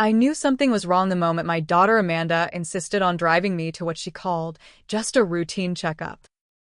I knew something was wrong the moment my daughter Amanda insisted on driving me to what she called just a routine checkup.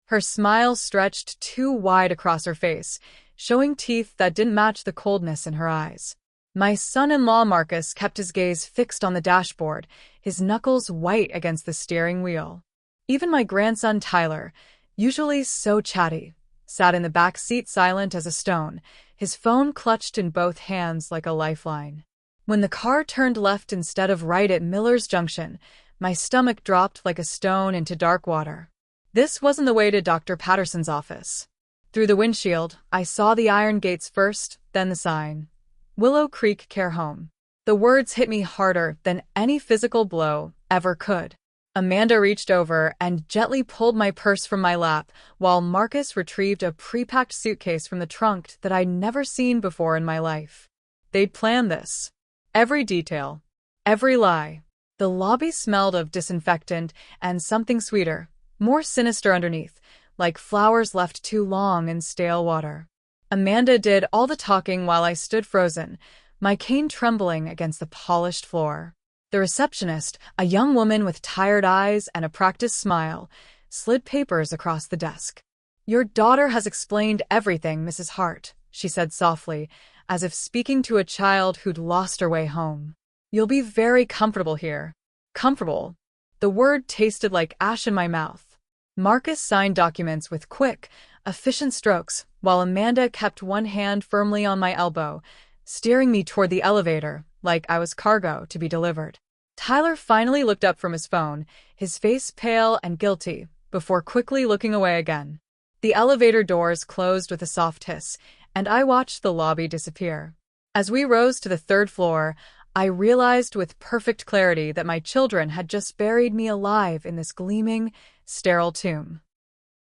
Her smile stretched too wide across her face, showing teeth that didn't match the coldness in her eyes. My son-in-law Marcus kept his gaze fixed on the dashboard, his knuckles white against the steering wheel. Even my grandson Tyler, usually so chatty, sat in the back seat silent as a stone, his phone clutched in both hands like a lifeline. When the car turned left instead of right at Miller's Junction, my stomach dropped like a stone into dark water. This wasn't the way to Dr. Patterson's office. Through the windshield, I saw the iron gates first, then the sign. Willow Creek Care Home. The words hit me harder than any physical blow ever could. Amanda reached over and gently pulled my purse from my lap, while Marcus retrieved a pre-packed suitcase from the trunk that I'd never seen before in my life. They'd planned this. Every detail. Every lie. The lobby smelled of disinfectant and something sweeter, more sinister underneath, like flowers left too long in stale water. Amanda did all the talking while I stood frozen, my cane trembling against the polished floor. The receptionist, a young woman with tired eyes and a practiced smile, slid papers across the desk. "Your daughter has explained everything, Mrs. Hart," she said softly, as if speaking to a child who'd lost her way home. "You'll be very comfortable here." Comfortable. The word tasted like ash in my mouth. Marcus signed documents with quick, efficient strokes, while Amanda kept one hand firmly on my elbow, steering me toward the elevator, like I was cargo to be delivered. Tyler finally looked up from his phone, his face pale and guilty, before quickly looking away again. The elevator doors closed with a soft hiss, and I watched the lobby disappear. As we rose to the third floor, I realized with perfect clarity that my children had just buried me alive in this gleaming, sterile tomb.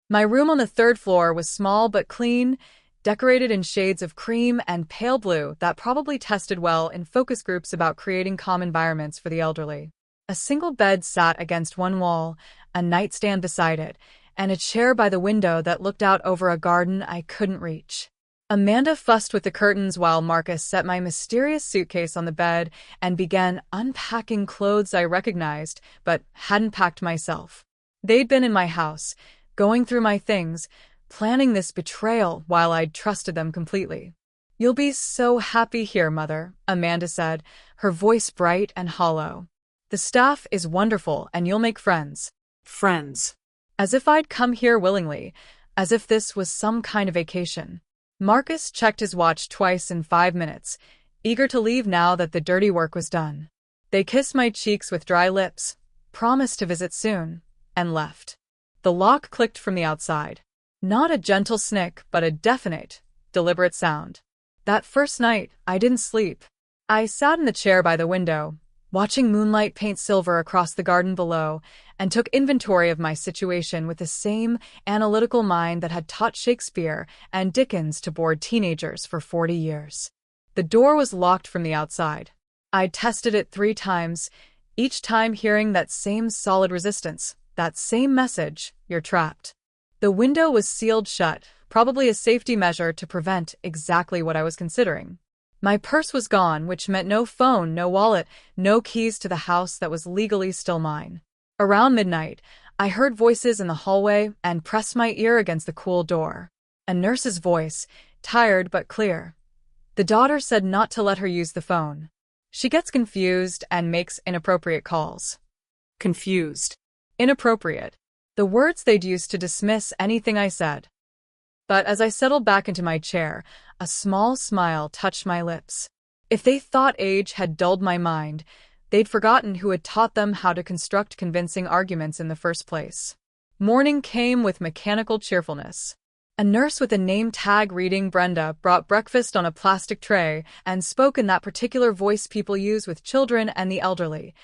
My room on the third floor was small but clean, decorated in shades of cream and pale blue that probably tested well in focus groups about creating calm environments for the elderly. A single bed sat against one wall, a nightstand beside it, and a chair by the window that looked out over a garden I couldn't reach. Amanda fussed with the curtains while Marcus set my mysterious suitcase on the bed and began unpacking clothes I recognized but hadn't packed myself. They'd been in my house, going through my things, planning this betrayal while I'd trusted them completely. "You'll be so happy here, Mother," Amanda said, her voice bright and hollow. "The staff is wonderful and you'll make friends." Friends. As if I'd come here willingly, as if this was some kind of vacation. Marcus checked his watch twice in 5 minutes, eager to leave now that the dirty work was done. They kissed my cheeks with dry lips, promised to visit soon, and left. The lock clicked from the outside. Not a gentle snick, but a definite, deliberate sound. That first night, I didn't sleep. I sat in the chair by the window, watching moonlight paint silver across the garden below, and took inventory of my situation with the same analytical mind that had taught Shakespeare and Dickens to bored teenagers for 40 years. The door was locked from the outside. I tested it 3 times, each time hearing that same solid resistance, that same message, "You're trapped." The window was sealed shut, probably a safety measure to prevent exactly what I was considering. My purse was gone, which meant no phone, no wallet, no keys to the house that was legally still mine. Around midnight, I heard voices in the hallway and pressed my ear against the cool door. A nurse's voice, tired but clear. The daughter said not to let her use the phone. She gets confused and makes inappropriate calls. Confused. Inappropriate. The words they'd used to dismiss anything I said. But as I settled back into my chair, a small smile touched my lips. If they thought age had dulled my mind, they'd forgotten who had taught them how to construct convincing arguments in the first place. Morning came with mechanical cheerfulness. A nurse with a name tag reading Brenda brought breakfast on a plastic tray and spoke in that particular voice people use with children and the elderly,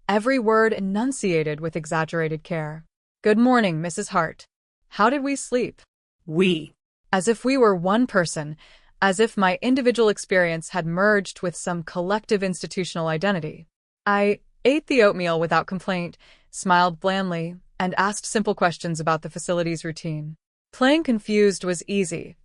every word enunciated with exaggerated care. "Good morning, Mrs. Hart. How did we sleep?" We. As if we were one person, as if my individual experience had merged with some collective institutional identity. I ate the oatmeal without complaint, smiled blandly, and asked simple questions about the facility's routine. Playing confused was easy.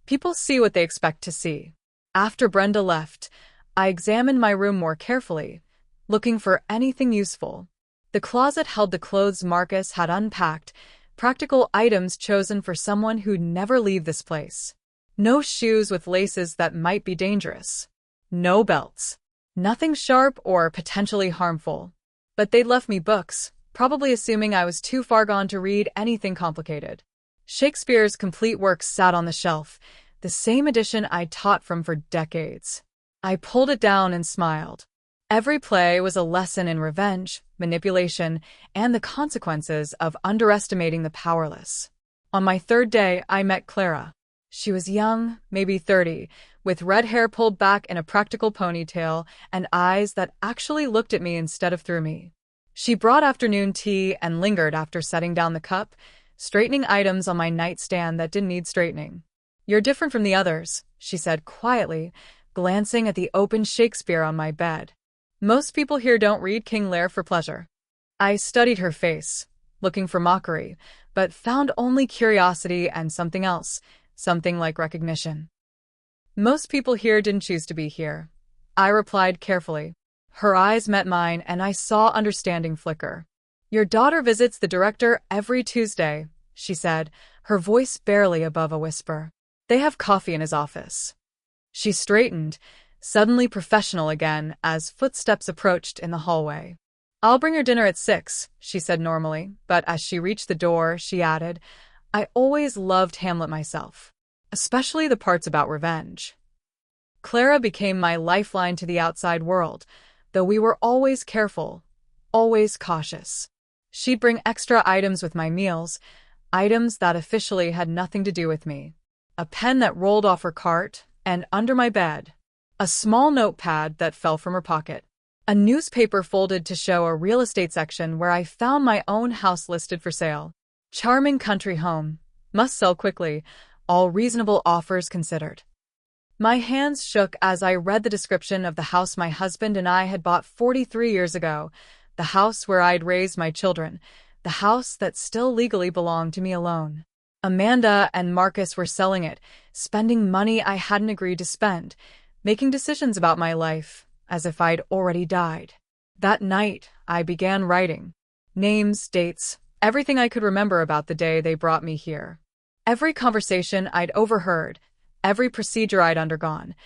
People see what they expect to see. After Brenda left, I examined my room more carefully, looking for anything useful. The closet held the clothes Marcus had unpacked, practical items chosen for someone who'd never leave this place. No shoes with laces that might be dangerous. No belts. Nothing sharp or potentially harmful. But they'd left me books, probably assuming I was too far gone to read anything complicated. Shakespeare's complete works sat on the shelf, the same edition I'd taught from for decades. I pulled it down and smiled. Every play was a lesson in revenge, manipulation, and the consequences of underestimating the powerless. On my third day, I met Clara. She was young, maybe 30, with red hair pulled back in a practical ponytail and eyes that actually looked at me instead of through me. She brought afternoon tea and lingered after setting down the cup, straightening items on my nightstand that didn't need straightening. "You're different from the others," she said quietly, glancing at the open Shakespeare on my bed. "Most people here don't read King Lear for pleasure." I studied her face, looking for mockery, but found only curiosity and something else, something like recognition. "Most people here didn't choose to be here," I replied carefully. Her eyes met mine and I saw understanding flicker. "Your daughter visits the director every Tuesday," she said, her voice barely above a whisper. "They have coffee in his office." She straightened, suddenly professional again, as footsteps approached in the hallway. "I'll bring her dinner at 6, she said normally, but as she reached the door, she added, "I always loved Hamlet myself, especially the parts about revenge." Clara became my lifeline to the outside world, though we were always careful, always cautious. She'd bring extra items with my meals, items that officially had nothing to do with me. A pen that rolled off her cart, and under my bed, a small notepad that fell from her pocket. A newspaper folded to show a real estate section where I found my own house listed for sale. Charming country home, must sell quickly, all reasonable offers considered. My hands shook as I read the description of the house my husband and I had bought 43 years ago, the house where I'd raised my children, the house that still legally belonged to me alone. Amanda and Marcus were selling it, spending money I hadn't agreed to spend, making decisions about my life, as if I'd already died. That night, I began writing. Names, dates, everything I could remember about the day they brought me here. Every conversation I'd overheard, every procedure I'd undergone,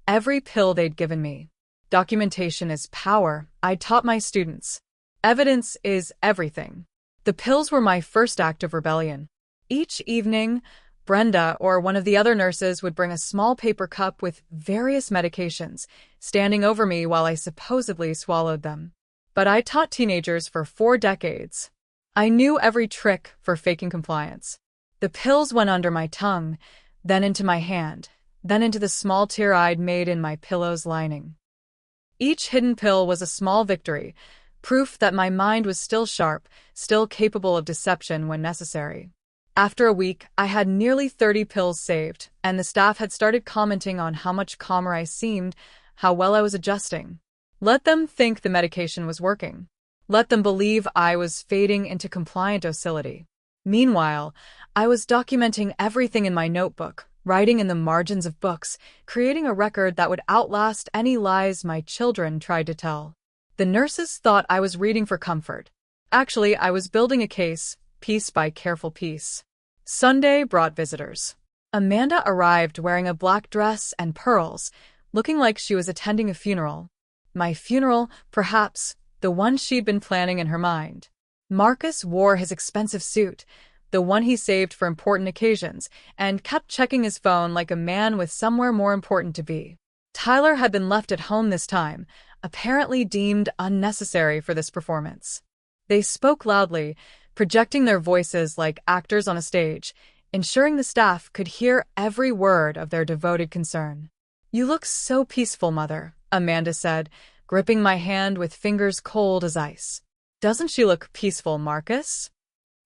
every pill they'd given me. Documentation is power, I taught my students. Evidence is everything. The pills were my first act of rebellion. Each evening, Brenda or one of the other nurses would bring a small paper cup with various medications, standing over me while I supposedly swallowed them. But I taught teenagers for 4 decades. I knew every trick for faking compliance. The pills went under my tongue, then into my hand, then into the small tear I'd made in my pillow's lining. Each hidden pill was a small victory, proof that my mind was still sharp, still capable of deception when necessary. After a week, I had nearly 30 pills saved, and the staff had started commenting on how much calmer I seemed, how well I was adjusting. Let them think the medication was working. Let them believe I was fading into compliant docility. Meanwhile, I was documenting everything in my notebook, writing in the margins of books, creating a record that would outlast any lies my children tried to tell. The nurses thought I was reading for comfort. Actually, I was building a case, piece by careful piece. Sunday brought visitors. Amanda arrived wearing a black dress and pearls, looking like she was attending a funeral. My funeral, perhaps, the one she'd been planning in her mind. Marcus wore his expensive suit, the one he saved for important occasions, and kept checking his phone like a man with somewhere more important to be. Tyler had been left at home this time, apparently deemed unnecessary for this performance. They spoke loudly, projecting their voices like actors on a stage, ensuring the staff could hear every word of their devoted concern. "You look so peaceful, Mother," Amanda said, gripping my hand with fingers cold as ice. "Doesn't she look peaceful, Marcus?"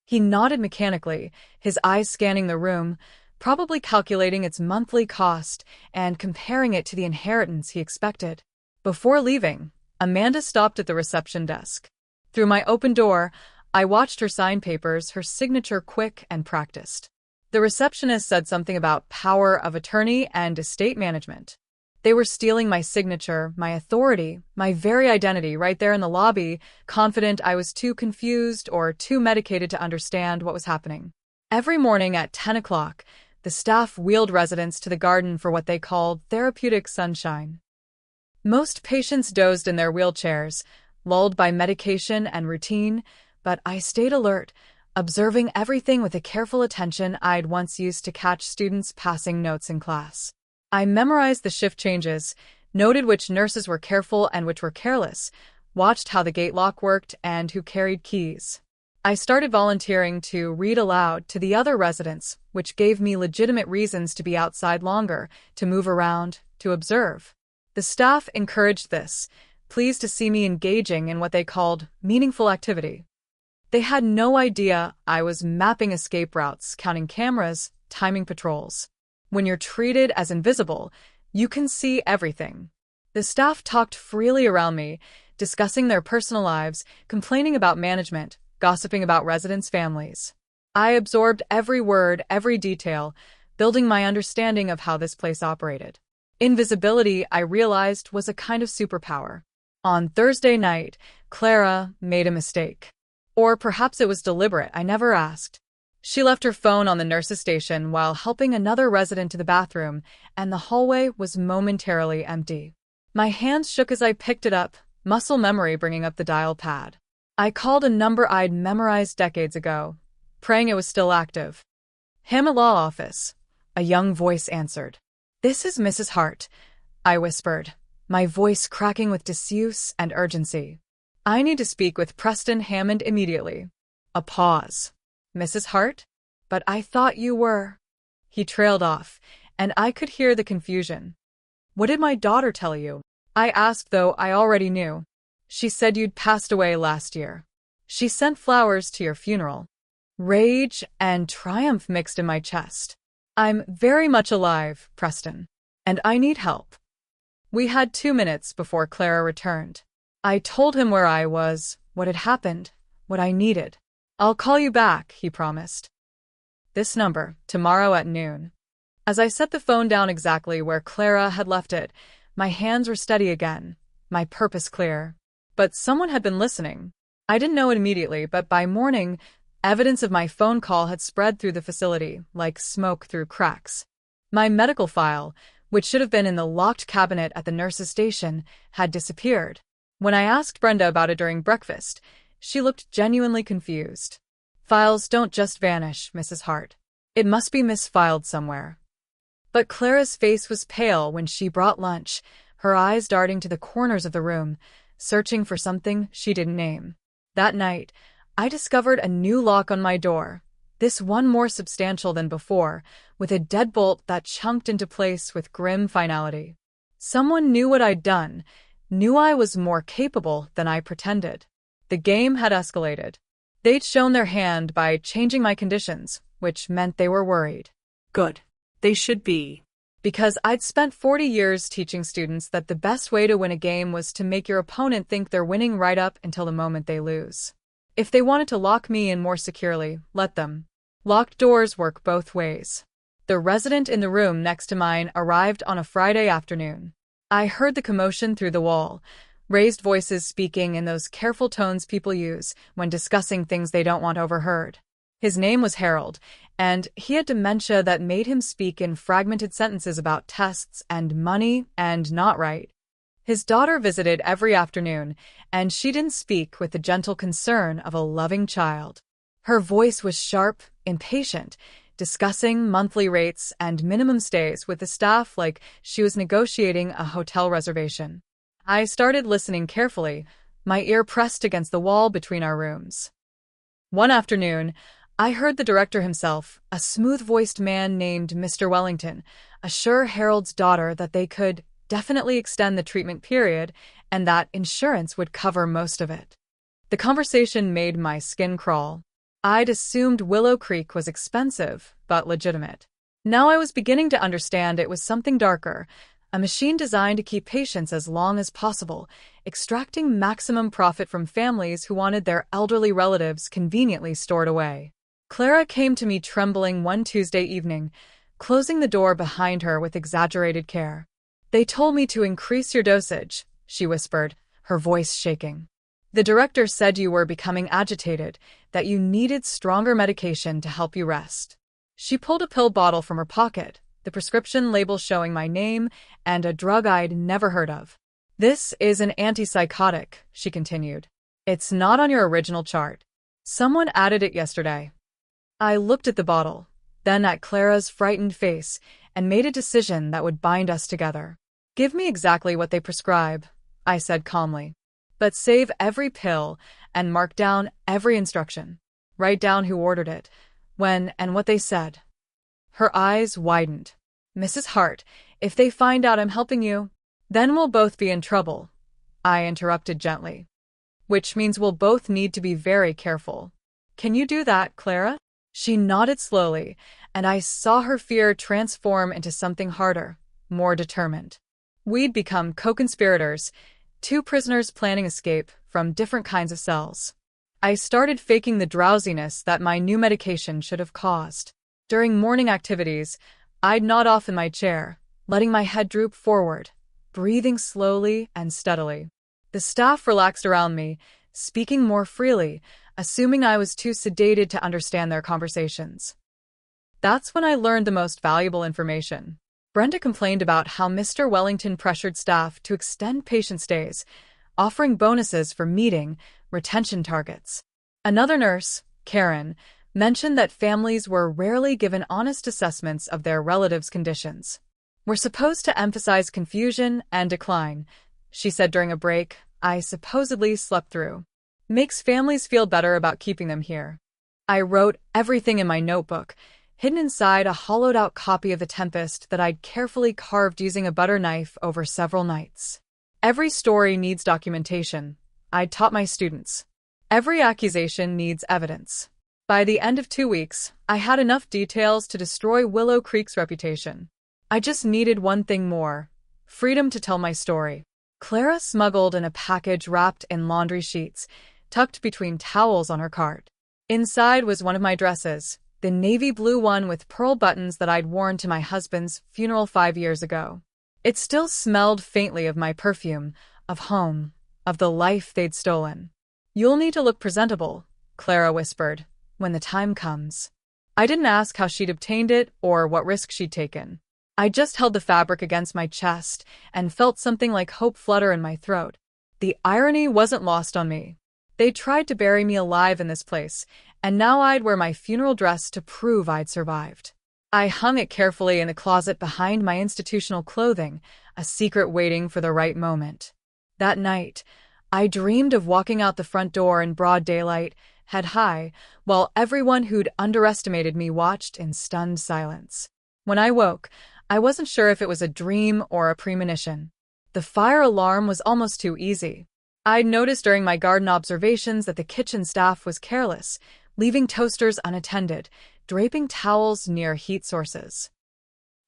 He nodded mechanically, his eyes scanning the room, probably calculating its monthly cost and comparing it to the inheritance he expected. Before leaving, Amanda stopped at the reception desk. Through my open door, I watched her sign papers, her signature quick and practiced. The receptionist said something about power of attorney and estate management. They were stealing my signature, my authority, my very identity right there in the lobby, confident I was too confused or too medicated to understand what was happening. Every morning at 10 o'clock, the staff wheeled residents to the garden for what they called therapeutic sunshine. Most patients dozed in their wheelchairs, lulled by medication and routine, but I stayed alert, observing everything with a careful attention I'd once used to catch students passing notes in class. I memorized the shift changes, noted which nurses were careful and which were careless, watched how the gate lock worked and who carried keys. I started volunteering to read aloud to the other residents, which gave me legitimate reasons to be outside longer, to move around, to observe. The staff encouraged this, pleased to see me engaging in what they called meaningful activity. They had no idea I was mapping escape routes, counting cameras, timing patrols. When you're treated as invisible, you can see everything. The staff talked freely around me, discussing their personal lives, complaining about management, gossiping about residents' families. I absorbed every word, every detail, building my understanding of how this place operated. Invisibility, I realized, was a kind of superpower. On Thursday night, Clara made a mistake. Or perhaps it was deliberate, I never asked. She left her phone on the nurse's station while helping another resident to the bathroom, and the hallway was momentarily empty. My hands shook as I picked it up, muscle memory bringing up the dial pad. I called a number I'd memorized decades ago, praying it was still active. Hammett Law Office. A young voice answered. "This is Mrs. Hart," I whispered, my voice cracking with disuse and urgency. "I need to speak with Preston Hammond immediately." A pause. "Mrs. Hart? But I thought you were—" He trailed off, and I could hear the confusion. "What did my daughter tell you?" I asked, though I already knew. "She said you'd passed away last year. She sent flowers to your funeral." Rage and triumph mixed in my chest. "I'm very much alive, Preston, and I need help." We had 2 minutes before Clara returned. I told him where I was, what had happened, what I needed. "I'll call you back," he promised. "This number, tomorrow at noon." As I set the phone down exactly where Clara had left it, my hands were steady again, my purpose clear. But someone had been listening. I didn't know it immediately, but by morning, evidence of my phone call had spread through the facility, like smoke through cracks. My medical file, which should have been in the locked cabinet at the nurse's station, had disappeared. When I asked Brenda about it during breakfast, she looked genuinely confused. "Files don't just vanish, Mrs. Hart. It must be misfiled somewhere." But Clara's face was pale when she brought lunch, her eyes darting to the corners of the room, searching for something she didn't name. That night, I discovered a new lock on my door, this one more substantial than before, with a deadbolt that chunked into place with grim finality. Someone knew what I'd done, knew I was more capable than I pretended. The game had escalated. They'd shown their hand by changing my conditions, which meant they were worried. Good. They should be. Because I'd spent 40 years teaching students that the best way to win a game was to make your opponent think they're winning right up until the moment they lose. If they wanted to lock me in more securely, let them. Locked doors work both ways. The resident in the room next to mine arrived on a Friday afternoon. I heard the commotion through the wall, raised voices speaking in those careful tones people use when discussing things they don't want overheard. His name was Harold, and he had dementia that made him speak in fragmented sentences about tests and money and not right. His daughter visited every afternoon, and she didn't speak with the gentle concern of a loving child. Her voice was sharp, impatient, discussing monthly rates and minimum stays with the staff like she was negotiating a hotel reservation. I started listening carefully, my ear pressed against the wall between our rooms. One afternoon, I heard the director himself, a smooth-voiced man named Mr. Wellington, assure Harold's daughter that they could definitely extend the treatment period and that insurance would cover most of it. The conversation made my skin crawl. I'd assumed Willow Creek was expensive, but legitimate. Now I was beginning to understand it was something darker, a machine designed to keep patients as long as possible, extracting maximum profit from families who wanted their elderly relatives conveniently stored away. Clara came to me trembling one Tuesday evening, closing the door behind her with exaggerated care. They told me to increase your dosage, she whispered, her voice shaking. The director said you were becoming agitated, that you needed stronger medication to help you rest. She pulled a pill bottle from her pocket, the prescription label showing my name and a drug I'd never heard of. This is an antipsychotic, she continued. It's not on your original chart. Someone added it yesterday. I looked at the bottle, then at Clara's frightened face, and made a decision that would bind us together. Give me exactly what they prescribe, I said calmly. But save every pill and mark down every instruction. Write down who ordered it, when, and what they said. Her eyes widened. Mrs. Hart, if they find out I'm helping you, then we'll both be in trouble, I interrupted gently. Which means we'll both need to be very careful. Can you do that, Clara? She nodded slowly, and I saw her fear transform into something harder, more determined. We'd become co-conspirators, two prisoners planning escape from different kinds of cells. I started faking the drowsiness that my new medication should have caused. During morning activities, I'd nod off in my chair, letting my head droop forward, breathing slowly and steadily. The staff relaxed around me, speaking more freely, assuming I was too sedated to understand their conversations. That's when I learned the most valuable information. Brenda complained about how Mr. Wellington pressured staff to extend patient stays, offering bonuses for meeting retention targets. Another nurse, Karen, mentioned that families were rarely given honest assessments of their relatives' conditions. We're supposed to emphasize confusion and decline, she said during a break I supposedly slept through. Makes families feel better about keeping them here. I wrote everything in my notebook, hidden inside a hollowed-out copy of The Tempest that I'd carefully carved using a butter knife over several nights. Every story needs documentation, I'd taught my students. Every accusation needs evidence. By the end of 2 weeks, I had enough details to destroy Willow Creek's reputation. I just needed one thing more: freedom to tell my story. Clara smuggled in a package wrapped in laundry sheets, tucked between towels on her cart. Inside was one of my dresses, the navy blue one with pearl buttons that I'd worn to my husband's funeral 5 years ago. It still smelled faintly of my perfume, of home, of the life they'd stolen. You'll need to look presentable, Clara whispered, when the time comes. I didn't ask how she'd obtained it or what risk she'd taken. I just held the fabric against my chest and felt something like hope flutter in my throat. The irony wasn't lost on me. They tried to bury me alive in this place, and now I'd wear my funeral dress to prove I'd survived. I hung it carefully in the closet behind my institutional clothing, a secret waiting for the right moment. That night, I dreamed of walking out the front door in broad daylight, head high, while everyone who'd underestimated me watched in stunned silence. When I woke, I wasn't sure if it was a dream or a premonition. The fire alarm was almost too easy. I'd noticed during my garden observations that the kitchen staff was careless, leaving toasters unattended, draping towels near heat sources.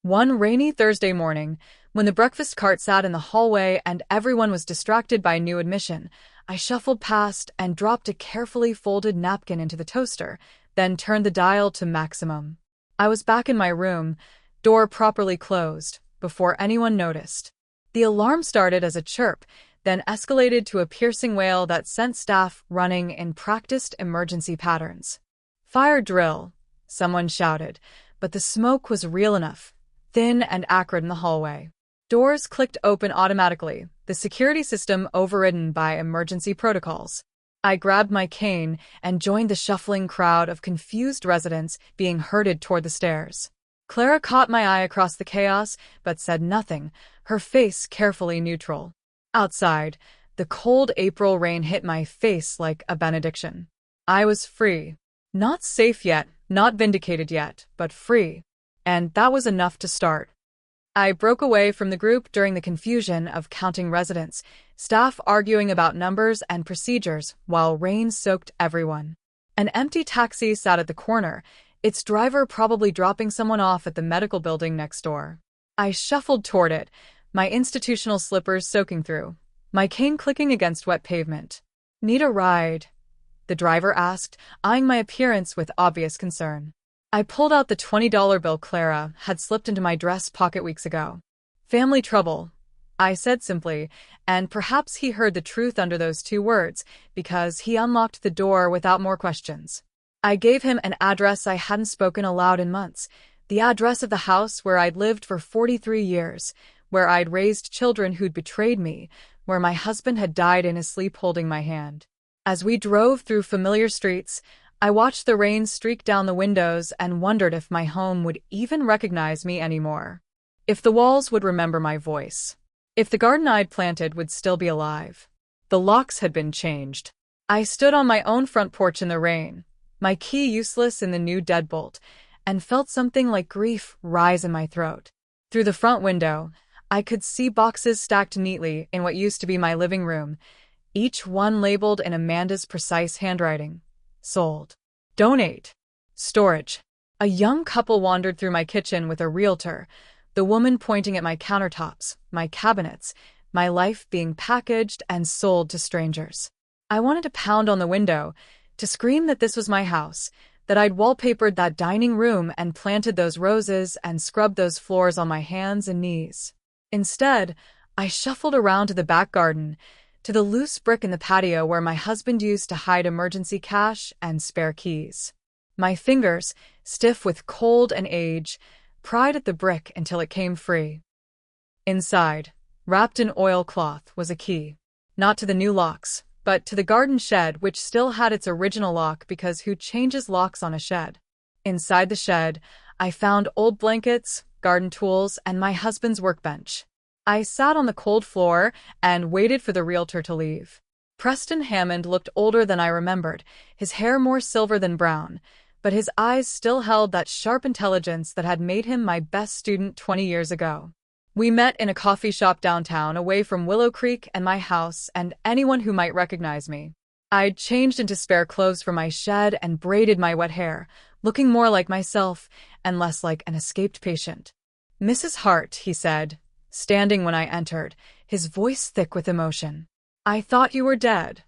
One rainy Thursday morning, when the breakfast cart sat in the hallway and everyone was distracted by new admission, I shuffled past and dropped a carefully folded napkin into the toaster, then turned the dial to maximum. I was back in my room, door properly closed, before anyone noticed. The alarm started as a chirp, then escalated to a piercing wail that sent staff running in practiced emergency patterns. "Fire drill," someone shouted, but the smoke was real enough, thin and acrid in the hallway. Doors clicked open automatically, the security system overridden by emergency protocols. I grabbed my cane and joined the shuffling crowd of confused residents being herded toward the stairs. Clara caught my eye across the chaos, but said nothing, her face carefully neutral. Outside, the cold April rain hit my face like a benediction. I was free. Not safe yet, not vindicated yet, but free. And that was enough to start. I broke away from the group during the confusion of counting residents, staff arguing about numbers and procedures while rain soaked everyone. An empty taxi sat at the corner, its driver probably dropping someone off at the medical building next door. I shuffled toward it, my institutional slippers soaking through, my cane clicking against wet pavement. "Need a ride?" the driver asked, eyeing my appearance with obvious concern. I pulled out the $20 bill Clara had slipped into my dress pocket weeks ago. "Family trouble," I said simply, and perhaps he heard the truth under those two words, because he unlocked the door without more questions. I gave him an address I hadn't spoken aloud in months, the address of the house where I'd lived for 43 years, where I'd raised children who'd betrayed me, where my husband had died in his sleep holding my hand. As we drove through familiar streets, I watched the rain streak down the windows and wondered if my home would even recognize me anymore. If the walls would remember my voice. If the garden I'd planted would still be alive. The locks had been changed. I stood on my own front porch in the rain, my key useless in the new deadbolt, and felt something like grief rise in my throat. Through the front window, I could see boxes stacked neatly in what used to be my living room, each one labeled in Amanda's precise handwriting. Sold. Donate. Storage. A young couple wandered through my kitchen with a realtor, the woman pointing at my countertops, my cabinets, my life being packaged and sold to strangers. I wanted to pound on the window, to scream that this was my house, that I'd wallpapered that dining room and planted those roses and scrubbed those floors on my hands and knees. Instead, I shuffled around to the back garden, to the loose brick in the patio where my husband used to hide emergency cash and spare keys. My fingers, stiff with cold and age, pried at the brick until it came free. Inside, wrapped in oilcloth, was a key. Not to the new locks, but to the garden shed, which still had its original lock because who changes locks on a shed? Inside the shed, I found old blankets, garden tools, and my husband's workbench. I sat on the cold floor and waited for the realtor to leave. Preston Hammond looked older than I remembered, his hair more silver than brown, but his eyes still held that sharp intelligence that had made him my best student 20 years ago. We met in a coffee shop downtown, away from Willow Creek and my house and anyone who might recognize me. I'd changed into spare clothes from my shed and braided my wet hair, looking more like myself and less like an escaped patient. "Mrs. Hart," he said, standing when I entered, his voice thick with emotion. "I thought you were dead."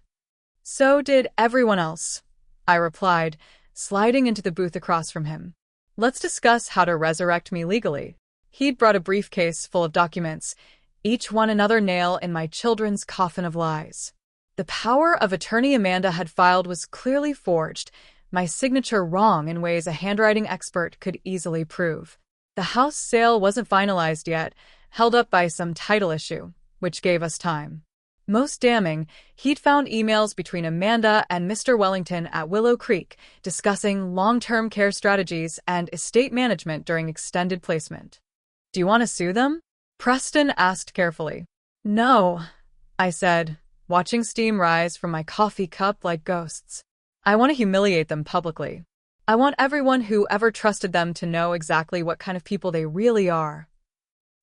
"So did everyone else," I replied, sliding into the booth across from him. "Let's discuss how to resurrect me legally." He'd brought a briefcase full of documents, each one another nail in my children's coffin of lies. The power of attorney Amanda had filed was clearly forged, my signature wrong in ways a handwriting expert could easily prove. The house sale wasn't finalized yet, held up by some title issue, which gave us time. Most damning, he'd found emails between Amanda and Mr. Wellington at Willow Creek discussing long-term care strategies and estate management during extended placement. "Do you want to sue them?" Preston asked carefully. "No," I said, watching steam rise from my coffee cup like ghosts. "I want to humiliate them publicly. I want everyone who ever trusted them to know exactly what kind of people they really are."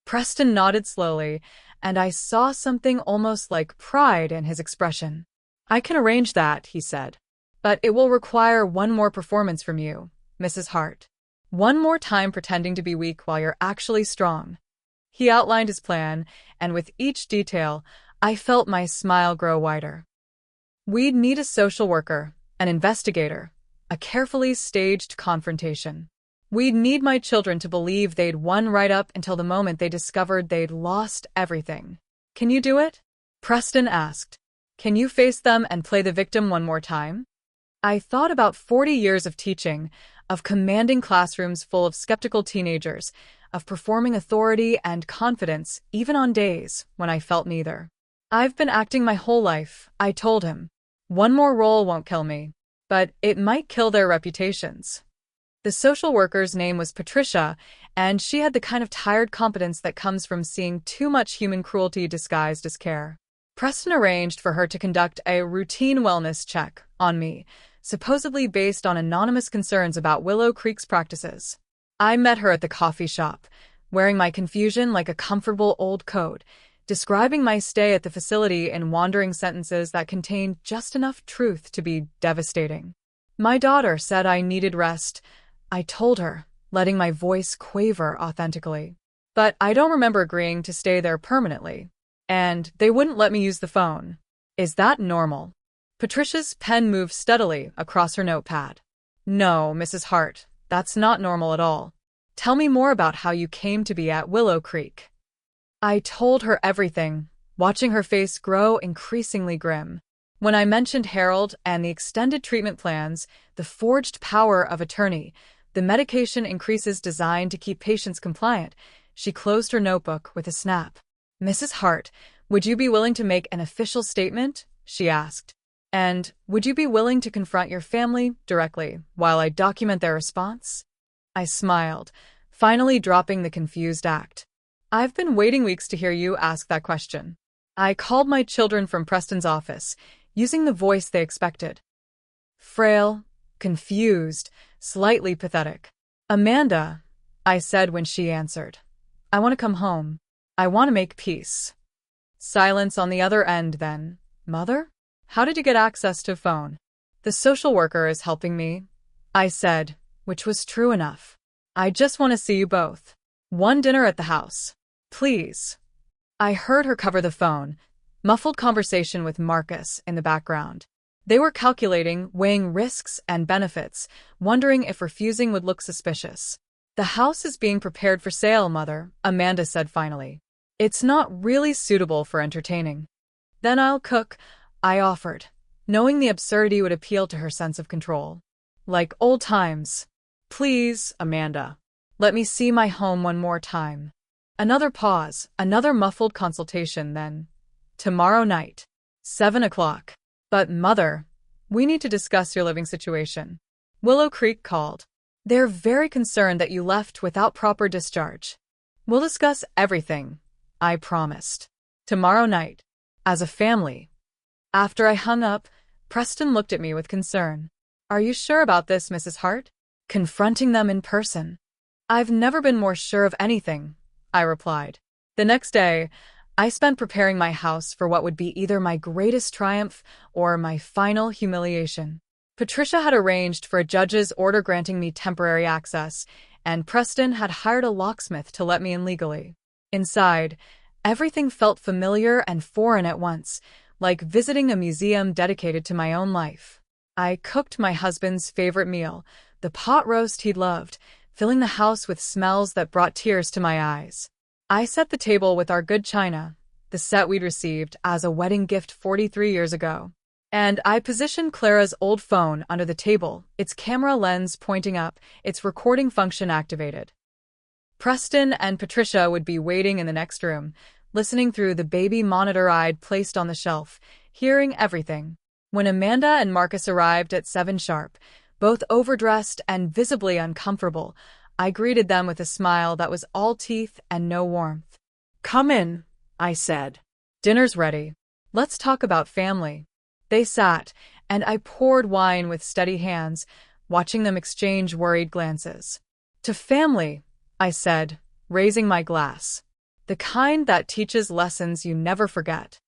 Preston nodded slowly, and I saw something almost like pride in his expression. "I can arrange that," he said. "But it will require one more performance from you, Mrs. Hart. One more time pretending to be weak while you're actually strong." He outlined his plan, and with each detail, I felt my smile grow wider. We'd need a social worker, an investigator, a carefully staged confrontation. We'd need my children to believe they'd won right up until the moment they discovered they'd lost everything. "Can you do it?" Preston asked. "Can you face them and play the victim one more time?" I thought about 40 years of teaching, of commanding classrooms full of skeptical teenagers, of performing authority and confidence even on days when I felt neither. "I've been acting my whole life," I told him. "One more role won't kill me, but it might kill their reputations." The social worker's name was Patricia, and she had the kind of tired competence that comes from seeing too much human cruelty disguised as care. Preston arranged for her to conduct a routine wellness check on me, supposedly based on anonymous concerns about Willow Creek's practices. I met her at the coffee shop, wearing my confusion like a comfortable old coat, describing my stay at the facility in wandering sentences that contained just enough truth to be devastating. "My daughter said I needed rest," I told her, letting my voice quaver authentically. "But I don't remember agreeing to stay there permanently. And they wouldn't let me use the phone. Is that normal?" Patricia's pen moved steadily across her notepad. "No, Mrs. Hart, that's not normal at all. Tell me more about how you came to be at Willow Creek." I told her everything, watching her face grow increasingly grim. When I mentioned Harold and the extended treatment plans, the forged power of attorney, the medication increases designed to keep patients compliant, she closed her notebook with a snap. Mrs. Hart, would you be willing to make an official statement? She asked. And would you be willing to confront your family directly while I document their response? I smiled, finally dropping the confused act. I've been waiting weeks to hear you ask that question. I called my children from Preston's office, using the voice they expected. Frail, confused, slightly pathetic. Amanda, I said when she answered. I want to come home. I want to make peace. Silence on the other end then. Mother? How did you get access to a phone? The social worker is helping me, I said, which was true enough. I just want to see you both. One dinner at the house. Please. I heard her cover the phone, muffled conversation with Marcus in the background. They were calculating, weighing risks and benefits, wondering if refusing would look suspicious. The house is being prepared for sale, Mother, Amanda said finally. It's not really suitable for entertaining. Then I'll cook, I offered, knowing the absurdity would appeal to her sense of control. Like old times. Please, Amanda. Let me see my home one more time. Another pause, another muffled consultation, then. Tomorrow night. 7 o'clock. But, Mother, we need to discuss your living situation. Willow Creek called. They're very concerned that you left without proper discharge. We'll discuss everything, I promised. Tomorrow night. As a family. After I hung up, Preston looked at me with concern. Are you sure about this, Mrs. Hart? Confronting them in person. I've never been more sure of anything, I replied. The next day, I spent preparing my house for what would be either my greatest triumph or my final humiliation. Patricia had arranged for a judge's order granting me temporary access, and Preston had hired a locksmith to let me in legally. Inside, everything felt familiar and foreign at once, like visiting a museum dedicated to my own life. I cooked my husband's favorite meal, the pot roast he'd loved, filling the house with smells that brought tears to my eyes. I set the table with our good china, the set we'd received as a wedding gift 43 years ago. And I positioned Clara's old phone under the table, its camera lens pointing up, its recording function activated. Preston and Patricia would be waiting in the next room, listening through the baby monitor I'd placed on the shelf, hearing everything. When Amanda and Marcus arrived at 7 sharp, both overdressed and visibly uncomfortable, I greeted them with a smile that was all teeth and no warmth. Come in, I said. Dinner's ready. Let's talk about family. They sat, and I poured wine with steady hands, watching them exchange worried glances. To family, I said, raising my glass. The kind that teaches lessons you never forget.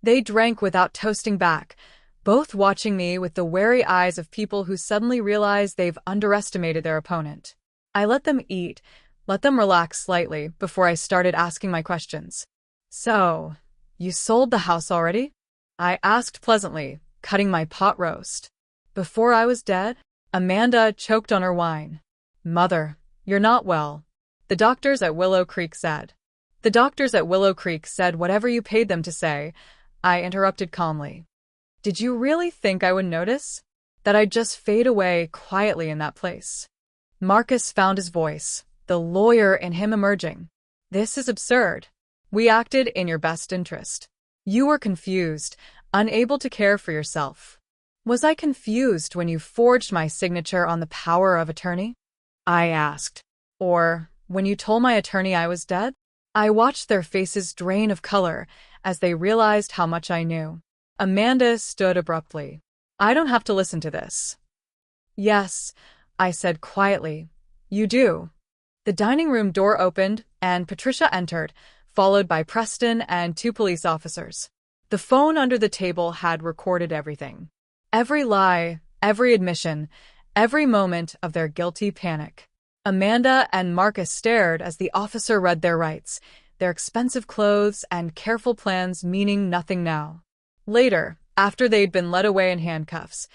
They drank without toasting back, both watching me with the wary eyes of people who suddenly realize they've underestimated their opponent. I let them eat, let them relax slightly before I started asking my questions. So, you sold the house already? I asked pleasantly, cutting my pot roast. Before I was dead? Amanda choked on her wine. Mother, you're not well. The doctors at Willow Creek said. The doctors at Willow Creek said whatever you paid them to say, I interrupted calmly. Did you really think I would notice? That I'd just fade away quietly in that place? Marcus found his voice, the lawyer in him emerging. This is absurd. We acted in your best interest. You were confused, unable to care for yourself. Was I confused when you forged my signature on the power of attorney? I asked. Or when you told my attorney I was dead? I watched their faces drain of color as they realized how much I knew. Amanda stood abruptly. I don't have to listen to this. Yes, I said quietly. You do. The dining room door opened, and Patricia entered, followed by Preston and 2 police officers. The phone under the table had recorded everything. Every lie, every admission, every moment of their guilty panic. Amanda and Marcus stared as the officer read their rights, their expensive clothes and careful plans meaning nothing now. Later, after they'd been led away in handcuffs,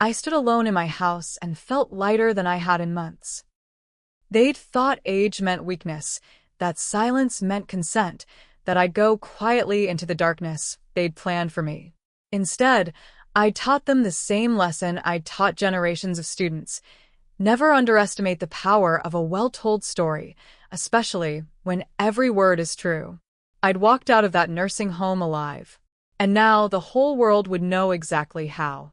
I stood alone in my house and felt lighter than I had in months. They'd thought age meant weakness, that silence meant consent, that I'd go quietly into the darkness they'd planned for me. Instead, I taught them the same lesson I taught generations of students. Never underestimate the power of a well-told story, especially when every word is true. I'd walked out of that nursing home alive. And now the whole world would know exactly how.